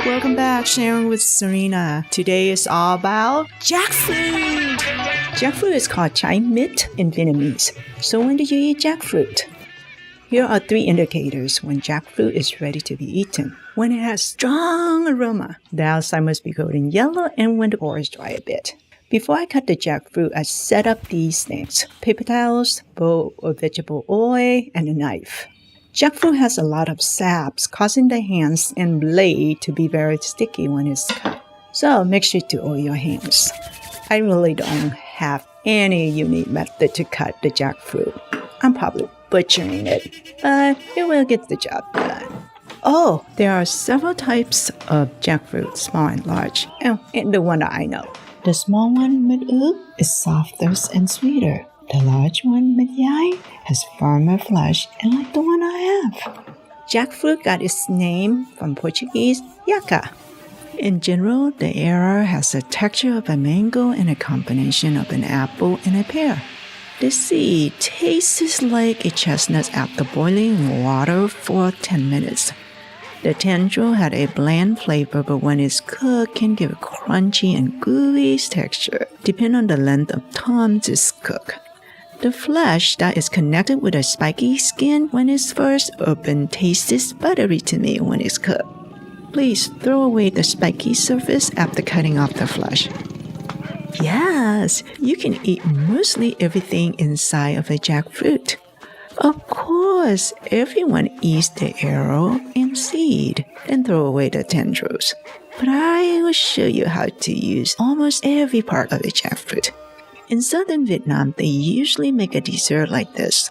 welcome back. Sharing with Serena. Today is all about jackfruit. Jackfruit is called trái mít in Vietnamese. So when do you eat jackfruit? Here are 3 indicators when jackfruit is ready to be eaten. When it has strong aroma, the outside must be golden yellow, and when the core is dry a bit. Before I cut the jackfruit, I set up these things: paper towels, bowl of vegetable oil, and a knife. Jackfruit has a lot of saps, causing the hands and blade to be very sticky when it's cut. So make sure to oil your hands. I really don't have any unique method to cut the jackfruit. I'm probably butchering it, but it will get the job done. Oh, there are several types of jackfruit, small and large, and the one that I know. The small one, mít-Jaca, is softer and sweeter. The large one, mít-Jaca, has firmer flesh and like the one I have. Jackfruit got its name from Portuguese, jaca. In general, the arrow has the texture of a mango and a combination of an apple and a pear. The seed tastes like a chestnut after boiling in water for 10 minutes. The tendril had a bland flavor, but when it's cooked, can give a crunchy and gooey texture, depending on the length of time it's cooked. The flesh that is connected with a spiky skin when it's first opened tastes buttery to me when it's cooked. Please throw away the spiky surface after cutting off the flesh. Yes, you can eat mostly everything inside of a jackfruit. Of course, everyone eats the arrow and seed, then throw away the tendrils. But I will show you how to use almost every part of a jackfruit. In southern Vietnam, they usually make a dessert like this.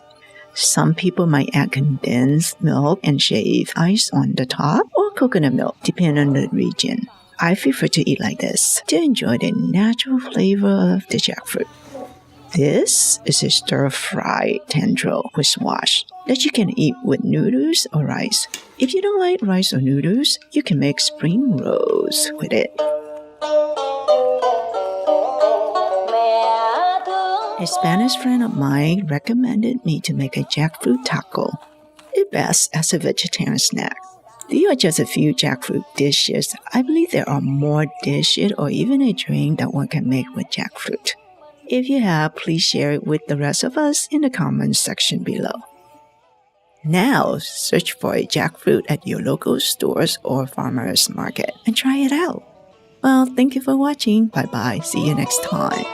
Some people might add condensed milk and shave ice on the top, or coconut milk, depending on the region. I prefer to eat like this to enjoy the natural flavor of the jackfruit. This is a stir-fried tendril with squash that you can eat with noodles or rice. If you don't like rice or noodles, you can make spring rolls with it. A Spanish friend of mine recommended me to make a jackfruit taco. It's best as a vegetarian snack. These are just a few jackfruit dishes. I believe there are more dishes or even a drink that one can make with jackfruit. If you have, please share it with the rest of us in the comments section below. Now, search for a jackfruit at your local stores or farmers market and try it out. Well, thank you for watching. Bye-bye. See you next time.